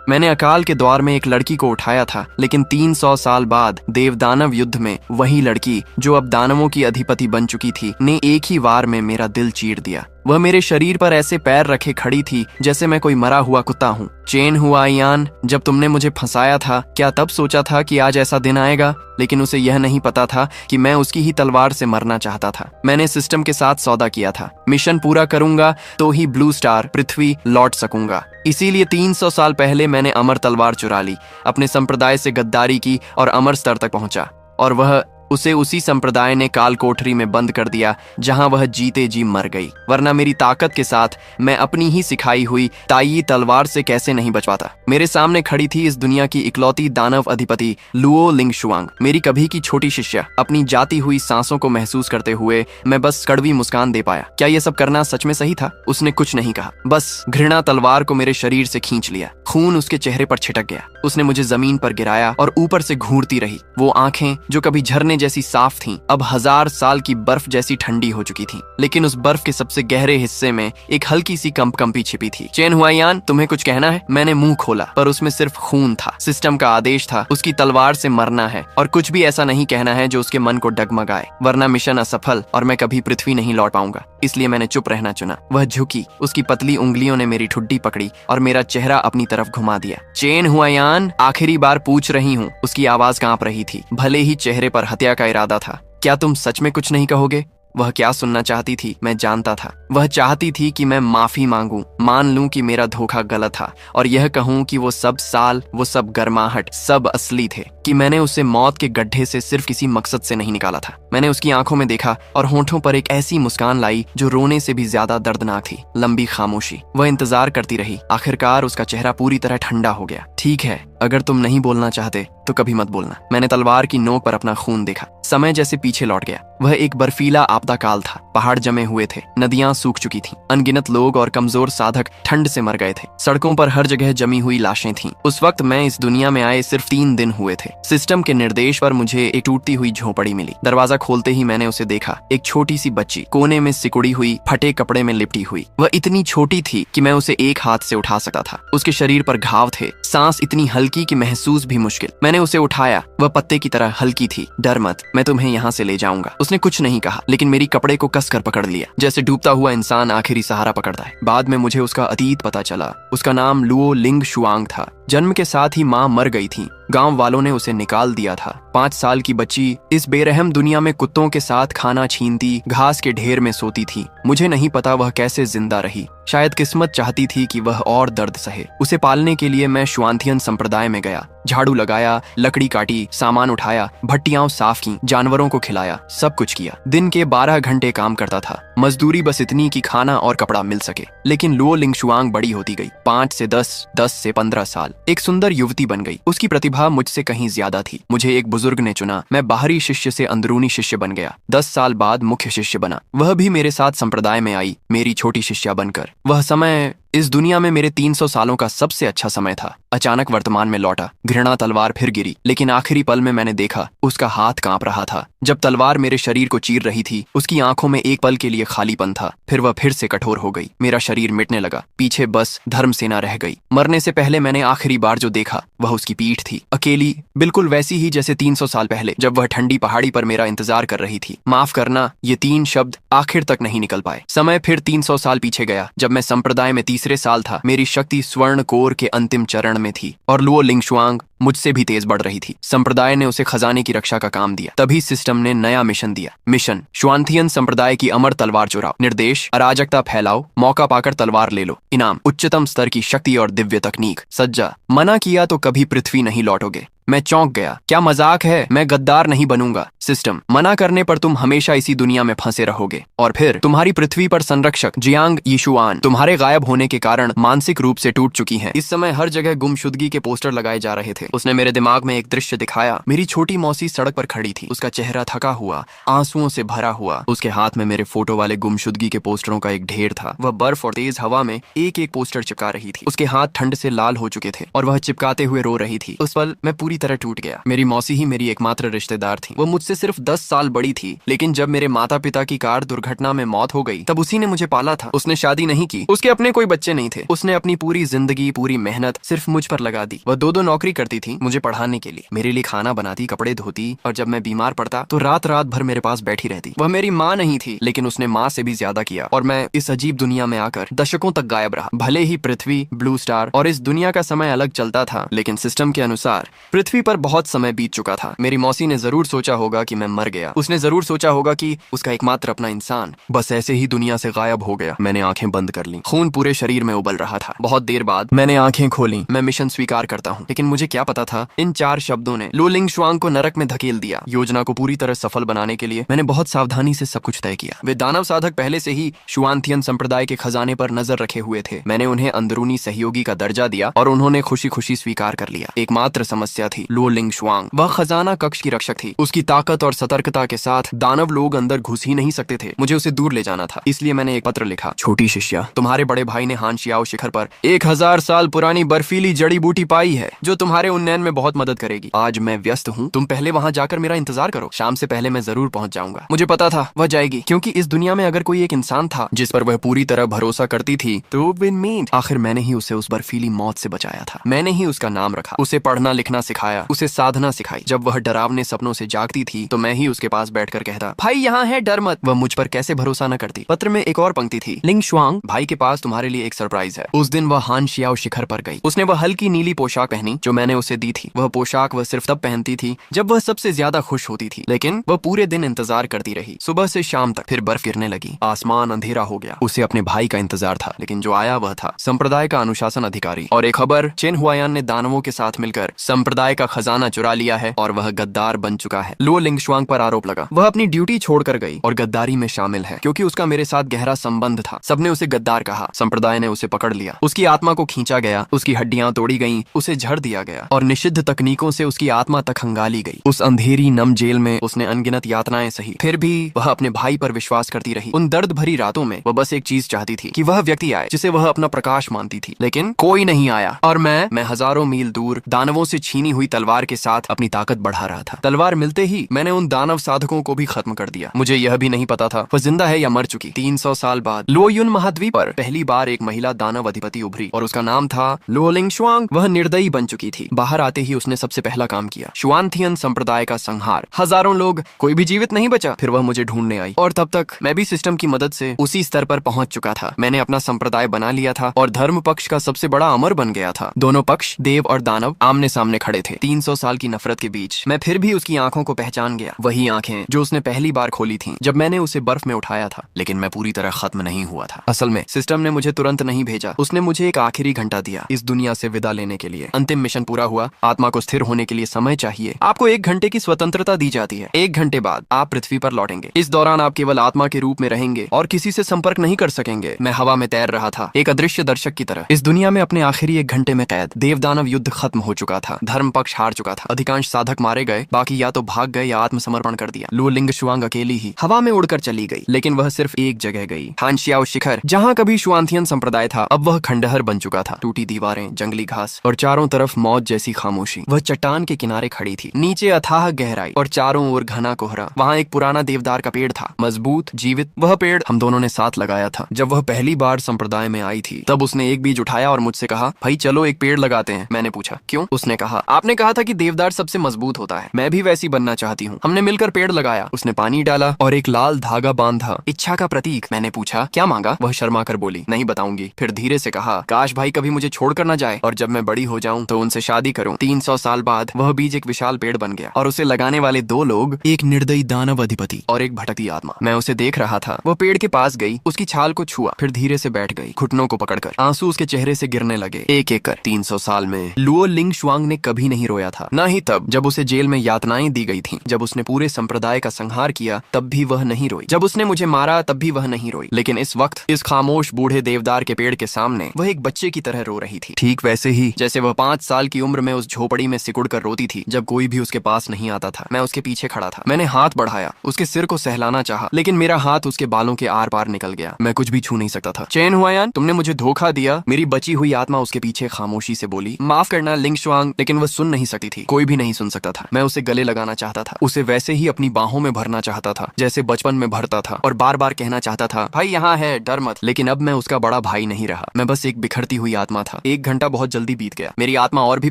मैंने अकाल के द्वार में एक लड़की को उठाया था, लेकिन 300 साल बाद देवदानव युद्ध में वही लड़की जो अब दानवों की अधिपति बन चुकी थी ने एक ही वार में मेरा दिल चीर दिया। वह मेरे शरीर पर ऐसे पैर रखे खड़ी थी जैसे मैं कोई मरा हुआ कुत्ता हूँ। चेन हुआइयान, जब तुमने मुझे फंसाया था, क्या तब सोचा था कि आज ऐसा दिन आएगा? लेकिन उसे यह नहीं पता था कि मैं उसकी ही तलवार से मरना चाहता था। मैंने सिस्टम के साथ सौदा किया था, मिशन पूरा करूंगा तो ही ब्लू स्टार पृथ्वी लौट सकूंगा। इसीलिए 300 साल पहले मैंने अमर तलवार चुरा ली, अपने संप्रदाय से गद्दारी की और अमर स्तर तक पहुंचा। और उसे उसी संप्रदाय ने काल कोठरी में बंद कर दिया जहां वह जीते जी मर गई। वरना मेरी ताकत के साथ मैं अपनी ही सिखाई हुई ताई तलवार से कैसे नहीं बच पाता। मेरे सामने खड़ी थी इस दुनिया की इकलौती दानव अधिपति लुओ लिंगशुआंग, मेरी कभी की छोटी शिष्या। अपनी जाती हुई सांसों को महसूस करते हुए मैं बस कड़वी मुस्कान दे पाया। क्या यह सब करना सच में सही था? उसने कुछ नहीं कहा, बस घृणा तलवार को मेरे शरीर से खींच लिया। खून उसके चेहरे पर छिटक गया। उसने मुझे जमीन पर गिराया और ऊपर से घूरती रही। वो आंखें जो कभी झरने जैसी साफ थीं, अब 1000 साल की बर्फ जैसी ठंडी हो चुकी थीं। लेकिन उस बर्फ के सबसे गहरे हिस्से में एक हल्की सी कंपकंपी छिपी थी। चेन हुआइयान, तुम्हें कुछ कहना है? मैंने मुंह खोला, पर उसमें सिर्फ खून था। सिस्टम का आदेश था, उसकी तलवार से मरना है और कुछ भी ऐसा नहीं कहना है जो उसके मन को डगमगाए, वरना मिशन असफल और मैं कभी पृथ्वी नहीं लौट पाऊंगा। इसलिए मैंने चुप रहना चुना। वह झुकी, उसकी पतली उंगलियों ने मेरी ठुड्डी पकड़ी और मेरा चेहरा अपनी तरफ घुमा दिया। चेन हुआइयान, आखिरी बार पूछ रही हूँ। उसकी आवाज कांप रही थी, भले ही चेहरे पर हत्या का इरादा था। क्या तुम सच में कुछ नहीं कहोगे? वह क्या सुनना चाहती थी मैं जानता था। वह चाहती थी कि मैं माफी मांगूं, मान लूं कि मेरा धोखा गलत था और यह कहूं कि वो सब साल, वो सब गर्माहट, सब असली थे, कि मैंने उसे मौत के गड्ढे से सिर्फ किसी मकसद से नहीं निकाला था। मैंने उसकी आंखों में देखा और होंठों पर एक ऐसी मुस्कान लाई जो रोने से भी ज्यादा दर्दनाक थी। लंबी खामोशी। वह इंतजार करती रही। आखिरकार उसका चेहरा पूरी तरह ठंडा हो गया। ठीक है, अगर तुम नहीं बोलना चाहते तो कभी मत बोलना। मैंने तलवार की नोक पर अपना खून देखा। समय जैसे पीछे लौट गया। वह एक बर्फीला आपदा काल था। पहाड़ जमे हुए थे, नदियां सूख चुकी थीं, अनगिनत लोग और कमजोर साधक ठंड से मर गए थे। सड़कों पर हर जगह जमी हुई लाशें थीं। उस वक्त मैं इस दुनिया में आए सिर्फ 3 दिन हुए थे। सिस्टम के निर्देश पर मुझे एक टूटती हुई झोपड़ी मिली। दरवाजा खोलते ही मैंने उसे देखा। एक छोटी सी बच्ची, कोने में सिकुड़ी हुई, फटे कपड़े में लिपटी हुई। वह इतनी छोटी थी कि मैं उसे एक हाथ से उठा सकता था। उसके शरीर पर घाव थे, सांस इतनी हल्की कि महसूस भी मुश्किल। मैंने उसे उठाया। वह पत्ते की तरह हल्की थी। डर मत, मैं तुम्हें यहाँ से ले जाऊंगा। उसने कुछ नहीं कहा, लेकिन मेरी कपड़े को कसकर पकड़ लिया, जैसे डूबता हुआ इंसान आखिरी सहारा पकड़ता है। बाद में मुझे उसका अतीत पता चला। उसका नाम लुओ लिंगशुआंग था। जन्म के साथ ही माँ मर गई थी। गांव वालों ने उसे निकाल दिया था। 5 साल की बच्ची इस बेरहम दुनिया में कुत्तों के साथ खाना छीनती, घास के ढेर में सोती थी। मुझे नहीं पता वह कैसे जिंदा रही। शायद किस्मत चाहती थी कि वह और दर्द सहे। उसे पालने के लिए मैं शुआंथियन संप्रदाय में गया। झाड़ू लगाया, लकड़ी काटी, सामान उठाया, भट्टियां साफ की, जानवरों को खिलाया, सब कुछ किया। दिन के 12 घंटे काम करता था। मजदूरी बस इतनी कि खाना और कपड़ा मिल सके। लेकिन लुओ लिंगशुआंग बड़ी होती गई। 5 से 10, 10 से 15 साल। एक सुंदर युवती बन गई। उसकी प्रतिभा मुझसे कहीं ज्यादा थी। मुझे एक बुजुर्ग ने चुना। मैं बाहरी शिष्य से अंदरूनी शिष्य बन गया। 10 साल बाद मुख्य शिष्य बना। वह भी मेरे साथ संप्रदाय में आई, मेरी छोटी शिष्या बनकर। वह समय इस दुनिया में मेरे 300 सालों का सबसे अच्छा समय था। अचानक वर्तमान में लौटा। घृणा तलवार फिर गिरी, लेकिन आखिरी पल में मैंने देखा उसका हाथ कांप रहा था। जब तलवार मेरे शरीर को चीर रही थी, उसकी आंखों में एक पल के लिए खालीपन था। फिर वह फिर से कठोर हो गई। मेरा शरीर मिटने लगा। पीछे बस धर्मसेना रह गई। मरने से पहले मैंने आखिरी बार जो देखा वह उसकी पीठ थी, अकेली, बिल्कुल वैसी ही जैसे 300 साल पहले, जब वह ठंडी पहाड़ी पर मेरा इंतजार कर रही थी। माफ करना, ये 3 शब्द आखिर तक नहीं निकल पाए। समय फिर 300 साल पीछे गया। जब मैं संप्रदाय में तीसरे साल था, मेरी शक्ति स्वर्ण कोर के अंतिम चरण में थी और लुओ लिंगशुआंग मुझसे भी तेज बढ़ रही थी। संप्रदाय ने उसे खजाने की रक्षा का काम दिया। तभी सिस्टम ने नया मिशन दिया। मिशन शुआंथियन संप्रदाय की अमर तलवार चुराओ। निर्देश अराजकता फैलाओ, मौका पाकर तलवार ले लो। इनाम उच्चतम स्तर की शक्ति और दिव्य तकनीक। सज्जा मना किया तो कभी पृथ्वी नहीं लौटोगे। मैं चौंक गया। क्या मजाक है? मैं गद्दार नहीं बनूंगा। सिस्टम मना करने पर तुम हमेशा इसी दुनिया में फंसे रहोगे। और फिर तुम्हारी पृथ्वी पर संरक्षक जियांग यीशुआन तुम्हारे गायब होने के कारण मानसिक रूप से टूट चुकी हैं। इस समय हर जगह गुमशुदगी के पोस्टर लगाए जा रहे थे। उसने मेरे दिमाग में एक दृश्य दिखाया। मेरी छोटी मौसी सड़क पर खड़ी थी। उसका चेहरा थका हुआ, आंसुओं से भरा हुआ। उसके हाथ में मेरे फोटो वाले गुमशुदगी के पोस्टरों का एक ढेर था। वह बर्फ और तेज हवा में एक एक पोस्टर चिपका रही थी। उसके हाथ ठंड से लाल हो चुके थे और वह चिपकाते हुए रो रही थी। उस पल मैं पूरी पूरी तरह टूट गया। मेरी मौसी ही मेरी एकमात्र रिश्तेदार थी। वो मुझसे सिर्फ 10 साल बड़ी थी, लेकिन जब मेरे माता पिता की कार दुर्घटना में मौत हो गई तब उसी ने मुझे पाला था। उसने शादी नहीं की, उसके अपने कोई बच्चे नहीं थे। उसने अपनी पूरी जिंदगी, पूरी मेहनत सिर्फ मुझ पर लगा दी। वह दो नौकरी करती थी मुझे पढ़ाने के लिए, मेरे लिए खाना बनाती, कपड़े धोती, और जब मैं बीमार पड़ता तो रात रात भर मेरे पास बैठी रहती। वह मेरी माँ नहीं थी, लेकिन उसने माँ से भी ज्यादा किया, और मैं इस अजीब दुनिया में आकर दशकों तक गायब रहा। भले ही पृथ्वी, ब्लू स्टार और इस दुनिया का समय अलग चलता था, लेकिन सिस्टम के अनुसार पृथ्वी पर बहुत समय बीत चुका था। मेरी मौसी ने जरूर सोचा होगा कि मैं मर गया। उसने जरूर सोचा होगा कि उसका एकमात्र अपना इंसान बस ऐसे ही दुनिया से गायब हो गया। मैंने आंखें बंद कर ली। खून पूरे शरीर में उबल रहा था। बहुत देर बाद मैंने आंखें खोली। मैं मिशन स्वीकार करता हूँ, लेकिन मुझे क्या पता था इन 4 शब्दों ने लो लिंग शुआंग को नरक में धकेल दिया। योजना को पूरी तरह सफल बनाने के लिए मैंने बहुत सावधानी से सब कुछ तय किया। वे दानव साधक पहले से ही शुआंथियन संप्रदाय के खजाने पर नजर रखे हुए थे। मैंने उन्हें अंदरूनी सहयोगी का दर्जा दिया और उन्होंने खुशी खुशी स्वीकार कर लिया। एकमात्र समस्या थी लो लिंग शुआंग। वह खजाना कक्ष की रक्षक थी। उसकी ताकत और सतर्कता के साथ दानव लोग अंदर घुस ही नहीं सकते थे। मुझे उसे दूर ले जाना था, इसलिए मैंने एक पत्र लिखा। छोटी शिष्या, तुम्हारे बड़े भाई ने हान शियाओ शिखर पर 1000 साल पुरानी बर्फीली जड़ी बूटी पाई है जो तुम्हारे उन्नयन में बहुत मदद करेगी। आज मैं व्यस्त हूँ, तुम पहले वहाँ जाकर मेरा इंतजार करो। शाम से पहले मैं जरूर पहुँच जाऊंगा। मुझे पता था वह जाएगी, क्योंकि इस दुनिया में अगर कोई एक इंसान था जिस पर वह पूरी तरह भरोसा करती थी तो विनमीत। आखिर मैंने ही उसे उस बर्फीली मौत से बचाया था। मैंने ही उसका नाम रखा, उसे पढ़ना लिखना सिखाया, उसे साधना सिखाई। जब वह डरावने सपनों से जागती थी तो मैं ही उसके पास बैठकर कहता, भाई यहाँ है, डर मत। वह मुझ पर कैसे भरोसा न करती। पत्र में एक और पंक्ति थी, लिंग शुआंग, भाई के पास तुम्हारे लिए एक सरप्राइज है। उस दिन वह हान शियाओ शिखर पर गई। उसने वह हल्की नीली पोशाक पहनी जो मैंने उसे दी थी। वह पोशाक वह सिर्फ तब पहनती थी जब वह सबसे ज्यादा खुश होती थी, लेकिन वह पूरे दिन इंतजार करती रही, सुबह से शाम तक। फिर बर्फ गिरने लगी, आसमान अंधेरा हो गया। उसे अपने भाई का इंतजार था, लेकिन जो आया वह था संप्रदाय का अनुशासन अधिकारी। और एक खबर, चेन हुआयान ने दानवों के साथ मिलकर संप्रदाय का खजाना चुरा लिया है और वह गद्दार बन चुका है। लो लिंग शुआंग पर आरोप लगा। वह अपनी ड्यूटी छोड़कर गई और गद्दारी में शामिल है, क्योंकि उसका मेरे साथ गहरा संबंध था। सबने उसे गद्दार कहा। संप्रदाय ने उसे पकड़ लिया। उसकी आत्मा को खींचा गया, उसकी हड्डियां तोड़ी गईं, उसे झड़ दिया गया और निषिद्ध तकनीकों से उसकी आत्मा तक खंगाली गई। उस अंधेरी नम जेल में उसने अनगिनत यातनाएं सही, फिर भी वह अपने भाई पर विश्वास करती रही। उन दर्द भरी रातों में वह बस एक चीज चाहती थी कि वह व्यक्ति आए जिसे वह अपना प्रकाश मानती थी, लेकिन कोई नहीं आया। और मैं हजारों मील दूर दानवों से छीनी हुई तलवार के साथ अपनी ताकत बढ़ा रहा था। तलवार मिलते ही मैंने उन दानव साधकों को भी खत्म कर दिया। मुझे यह भी नहीं पता था वह जिंदा है या मर चुकी। 300 साल बाद लो युन महाद्वीप पर पहली बार एक महिला दानव अधिपति उभरी और उसका नाम था लो लिंग शुआंग। वह निर्दयी बन चुकी थी। बाहर आते ही उसने सबसे पहला काम किया, शुआंथियन संप्रदाय का संहार। हजारों लोग, कोई भी जीवित नहीं बचा। फिर वह मुझे ढूंढने आई और तब तक मैं भी सिस्टम की मदद से उसी स्तर पर पहुंच चुका था। मैंने अपना संप्रदाय बना लिया था और धर्म पक्ष का सबसे बड़ा अमर बन गया था। दोनों पक्ष, देव और दानव, आमने सामने खड़े थे। 300 साल की नफरत के बीच मैं फिर भी उसकी आंखों को पहचान गया। वही आंखें जो उसने पहली बार खोली थी जब मैंने उसे बर्फ में उठाया था। लेकिन मैं पूरी तरह खत्म नहीं हुआ था। असल में सिस्टम ने मुझे तुरंत नहीं भेजा। उसने मुझे एक आखिरी घंटा दिया इस दुनिया से विदा लेने के लिए। अंतिम मिशन पूरा हुआ। आत्मा को स्थिर होने के लिए समय चाहिए। आपको 1 घंटे की स्वतंत्रता दी जाती है। 1 घंटे बाद आप पृथ्वी पर लौटेंगे। इस दौरान आप केवल आत्मा के रूप में रहेंगे और किसी से संपर्क नहीं कर सकेंगे। मैं हवा में तैर रहा था, एक अदृश्य दर्शक की तरह। इस दुनिया में अपने आखिरी 1 घंटे में कैद। देवदानव युद्ध खत्म हो चुका था। धर्म पक्ष हार चुका था। अधिकांश साधक मारे गए, बाकी या तो भाग गए या आत्मसमर्पण कर दिया। लो लिंग शुआंग अकेली ही हवा में उड़कर चली गई, लेकिन वह सिर्फ एक जगह गई, हान शियाओ शिखर, जहाँ कभी शुआंथियन संप्रदाय था। अब वह खंडहर बन चुका था। टूटी दीवारें, जंगली घास और चारों तरफ मौत जैसी खामोशी। वह चट्टान के किनारे खड़ी थी। नीचे अथाह गहराई और चारों ओर घना कोहरा। वहाँ एक पुराना देवदार का पेड़ था, मजबूत, जीवित। वह पेड़ हम दोनों ने साथ लगाया था। जब वह पहली बार संप्रदाय में आई थी तब उसने एक बीज उठाया और मुझसे कहा, भाई चलो एक पेड़ लगाते हैं। मैंने पूछा, क्यों? उसने कहा, आपने कहा था कि देवदार सबसे मजबूत होता है। मैं भी वैसी बनना चाहती हूँ। हमने मिलकर पेड़ लगाया। उसने पानी डाला और एक लाल धागा बांधा, इच्छा का प्रतीक। मैंने पूछा, क्या मांगा? वह शर्मा कर बोली, नहीं बताऊंगी। फिर धीरे से कहा, काश भाई कभी मुझे छोड़कर न जाए और जब मैं बड़ी हो जाऊं तो उनसे शादी करूं। 300 साल बाद वह बीज एक विशाल पेड़ बन गया और उसे लगाने वाले 2 लोग, एक निर्दयी दानव अधिपति और एक भटकती आत्मा। मैं उसे देख रहा था। वह पेड़ के पास गई, उसकी छाल को छुआ, फिर धीरे से बैठ गई, घुटनों को पकड़कर। आंसू उसके चेहरे से गिरने लगे, एक एक कर। 300 साल में लुओ लिंग शुआंग ने कभी नहीं रोया था, न ही तब जब उसे जेल में यातनाएं दी गई थी। जब उसने पूरे संप्रदाय का संहार किया तब भी वह नहीं रोई। जब उसने मुझे मारा तब भी वह नहीं रोई। लेकिन इस वक्त इस खामोश बूढ़े देवदार के पेड़ के सामने वह एक बच्चे की तरह रो रही थी। ठीक वैसे ही जैसे वह 5 साल की उम्र में उस झोपड़ी में सिकुड़ कर रोती थी जब कोई भी उसके पास नहीं आता था। मैं उसके पीछे खड़ा था। मैंने हाथ बढ़ाया, उसके सिर को सहलाना चाहा, लेकिन मेरा हाथ उसके बालों के आर पार निकल गया। मैं कुछ भी छू नहीं सकता था। चेन हुआयान, तुमने मुझे धोखा दिया। मेरी बची हुई आत्मा उसके पीछे खामोशी से बोली, माफ करना लिंग शुआंग, लेकिन वह सुन सुन नहीं सकती थी, कोई भी नहीं सुन सकता था। मैं उसे गले लगाना चाहता था, उसे वैसे ही अपनी बाहों में भरना चाहता था जैसे बचपन में भरता था, और बार बार कहना चाहता था, भाई यहाँ है, डर मत। लेकिन अब मैं उसका बड़ा भाई नहीं रहा, मैं बस एक बिखरती हुई आत्मा था। 1 घंटा बहुत जल्दी बीत गया, मेरी आत्मा और भी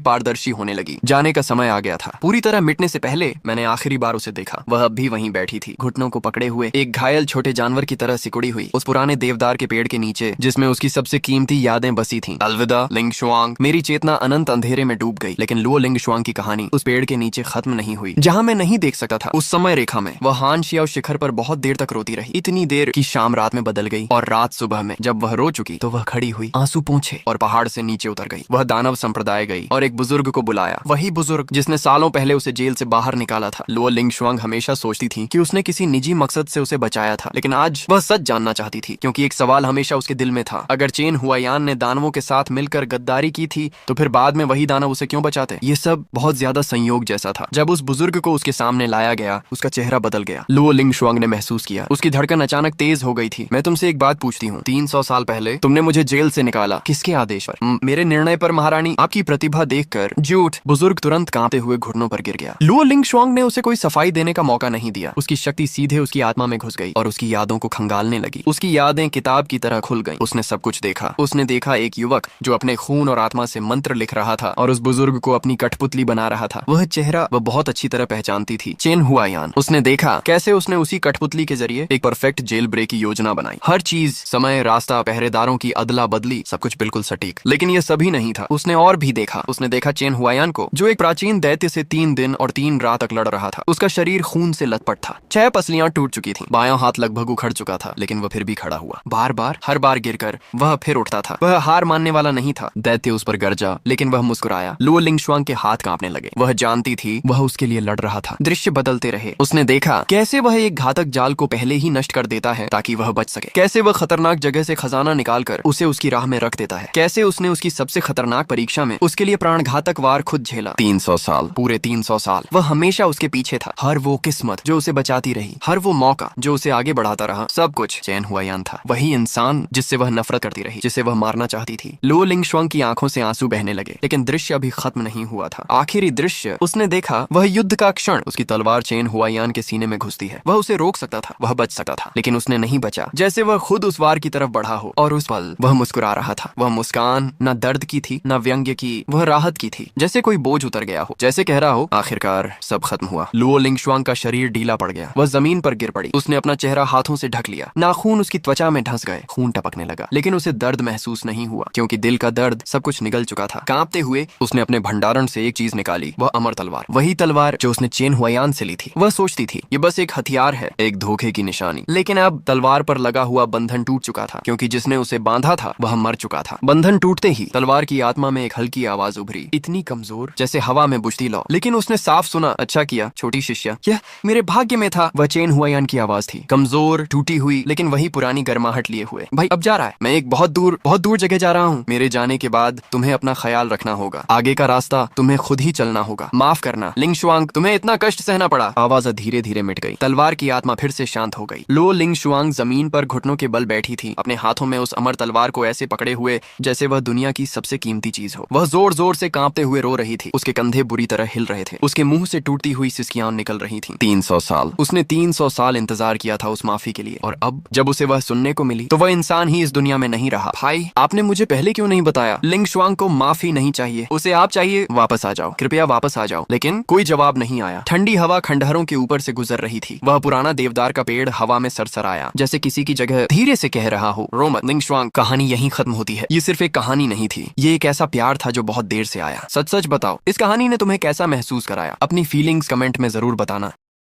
पारदर्शी होने लगी। जाने का समय आ गया था। पूरी तरह मिटने से पहले मैंने आखिरी बार उसे देखा। वह अब भी वहीं बैठी थी, घुटनों को पकड़े हुए, एक घायल छोटे जानवर की तरह सिकुड़ी हुई, उस पुराने देवदार के पेड़ के नीचे जिसमें उसकी सबसे कीमती यादें बसी थीं। अलविदा लिंग शुआंग। मेरी चेतना अनंत अंधेरे में डूब गई, लेकिन लुओ लिंग शुआंग की कहानी उस पेड़ के नीचे खत्म नहीं हुई, जहाँ मैं नहीं देख सकता था। उस समय रेखा में वह हान शियाओ शिखर पर बहुत देर तक रोती रही, इतनी देर कि शाम रात में बदल गई, और रात सुबह में जब वह रो चुकी तो वह खड़ी हुई, आंसू पोंछे, और पहाड़ से नीचे उतर गई। वह दानव संप्रदाय गई और एक बुजुर्ग को बुलाया, वही बुजुर्ग जिसने सालों पहले उसे जेल से बाहर निकाला था। लुओ लिंग शुआंग हमेशा सोचती थी कि उसने किसी निजी मकसद से उसे बचाया था, लेकिन आज वह सच जानना चाहती थी, क्योंकि एक सवाल हमेशा उसके दिल में था। अगर चेन हुआयान ने दानवों के साथ मिलकर गद्दारी की थी, तो फिर बाद में वही दानव उसे क्यों बचाते? ये सब बहुत ज्यादा संयोग जैसा था। जब उस बुजुर्ग को उसके सामने लाया गया, उसका चेहरा बदल गया। लुओ लिंग शुआंग ने महसूस किया, उसकी धड़कन अचानक तेज हो गई थी। मैं तुमसे एक बात पूछती हूँ, 300 साल पहले तुमने मुझे जेल से निकाला, किसके आदेश पर? मेरे निर्णय पर महारानी। आपकी प्रतिभा देखकर। झूठ। बुजुर्ग तुरंत कांपते हुए घुटनों पर गिर गया। लुओ लिंग शुआंग ने उसे कोई सफाई देने का मौका नहीं दिया। उसकी शक्ति सीधे उसकी आत्मा में घुस गई और उसकी यादों को खंगालने लगी। उसकी यादें किताब की तरह खुल गईं। उसने सब कुछ देखा। उसने देखा एक युवक जो अपने खून और आत्मा से मंत्र लिख रहा था और उस बुजुर्ग को अपनी कठपुतली बना रहा था। वह चेहरा वह बहुत अच्छी तरह पहचानती थी, चेन हुआयान। उसने देखा कैसे उसने उसी कठपुतली के जरिए एक परफेक्ट जेल ब्रेक की योजना बनाई। हर चीज, समय, रास्ता, पहरेदारों की अदला बदली, सब कुछ बिल्कुल सटीक। लेकिन यह सभी नहीं था। उसने और भी देखा। उसने देखा चेन हुआयान को, जो एक प्राचीन दैत्य से 3 दिन और 3 रात तक लड़ रहा था। उसका शरीर खून से लथपथ था, 6 पसलियां टूट चुकी थीं, बायां हाथ लगभग उखड़ चुका था, लेकिन वह फिर भी खड़ा हुआ। बार बार, हर बार गिरकर वह फिर उठता था। वह हार मानने वाला नहीं था। दैत्य उस पर गरजा, लेकिन वह मुस्कुराया। लुओ लिंग शुआंग के हाथ कांपने लगे। वह जानती थी वह उसके लिए लड़ रहा था। दृश्य बदलते रहे। उसने देखा कैसे वह एक घातक जाल को पहले ही नष्ट कर देता है ताकि वह बच सके। कैसे वह खतरनाक जगह से खजाना निकालकर उसे उसकी राह में रख देता है। कैसे उसने उसकी सबसे खतरनाक परीक्षा में उसके लिए प्राणघातक वार खुद झेला। 300 साल, पूरे 300 साल वह हमेशा उसके पीछे था। हर वो किस्मत जो उसे बचाती रही, हर वो मौका जो उसे आगे बढ़ाता रहा, सब कुछ चेन हुआयान था। वही इंसान जिससे वह नफरत करती रही, जिसे वह मारना चाहती थी। लुओ लिंग शुआंग की आंखों से आंसू बहने लगे, लेकिन दृश्य अभी खत्म नहीं हुआ था। आखिरी दृश्य उसने देखा, वह युद्ध का क्षण। उसकी तलवार चेन हुआयान के सीने में घुसती है। वह उसे रोक सकता था, वह बच सकता था, लेकिन उसने नहीं बचा। जैसे वह खुद उस वार की तरफ बढ़ा हो, और उस पल वह मुस्कुरा रहा था। वह मुस्कान न दर्द की थी, न व्यंग्य की, वह राहत की थी। जैसे कोई बोझ उतर गया हो, जैसे कह रहा हो, आखिरकार सब खत्म हुआ। लुओ लिंग शुआंग का शरीर ढीला पड़ गया। वह जमीन पर गिर पड़ी। उसने अपना चेहरा हाथों से ढक लिया। नाखून उसकी त्वचा में धंस गए, खून टपकने लगा, लेकिन उसे दर्द महसूस नहीं हुआ, क्योंकि दिल का दर्द सब कुछ निगल चुका था। कांपते हुए उसने अपने भंडारण से एक चीज निकाली, वह अमर तलवार। वही तलवार जो उसने चेन हुआयान से ली थी। वह सोचती थी ये बस एक हथियार है, एक धोखे की निशानी, लेकिन अब तलवार पर लगा हुआ बंधन टूट चुका था, क्योंकि जिसने उसे बांधा था वह मर चुका था। बंधन टूटते ही तलवार की आत्मा में एक हल्की आवाज उभरी, इतनी कमजोर जैसे हवा में बुझती लौ, लेकिन उसने साफ सुना, अच्छा किया छोटी शिष्या, यह मेरे भाग्य में था। वह चेन हुआयान की आवाज थी, कमजोर, टूटी हुई, लेकिन वही पुरानी गर्माहट लिए हुए। भाई अब जा रहा है, मैं एक बहुत दूर जगह जा रहा हूँ। मेरे जाने के बाद तुम्हें अपना ख्याल रखना होगा। आगे का रास्ता तुम्हें खुद ही चलना होगा। माफ करना लिंग शुआंग, तुम्हें इतना कष्ट सहना पड़ा। आवाज धीरे धीरे मिट गई। तलवार की आत्मा फिर से शांत हो गई। लुओ लिंग शुआंग जमीन पर घुटनों के बल बैठी थी, अपने हाथों में उस अमर तलवार को ऐसे पकड़े हुए जैसे वह दुनिया की सबसे कीमती चीज हो। वह जोर जोर से कांपते हुए रो रही थी। उसके कंधे बुरी तरह हिल रहे थे। उसके मुंह से टूटती हुई सिसकियां निकल रही थीं। 300 साल, उसने 300 साल इंतजार किया था उस माफी के लिए, और अब जब उसे वह सुनने को मिली तो वह इंसान ही इस दुनिया में नहीं रहा। भाई आपने मुझे पहले क्यों नहीं बताया? लिंग शुआंग को माफी नहीं चाहिए, उसे आप चाहिए। वापस आ जाओ, कृपया वापस आ जाओ। लेकिन कोई जवाब नहीं आया। ठंडी हवा खंडहरों के ऊपर से गुजर रही थी। वह पुराना देवदार का पेड़ हवा में सरसराया, जैसे किसी की जगह धीरे से कह रहा हो, रो मत लिंग शुआंग, कहानी यहीं खत्म होती है। ये सिर्फ एक कहानी नहीं थी, ये एक ऐसा प्यार था जो बहुत देर से आया। सच सच बताओ, इस कहानी ने तुम्हें कैसा महसूस कराया? अपनी फीलिंग्स कमेंट में जरूर बताना।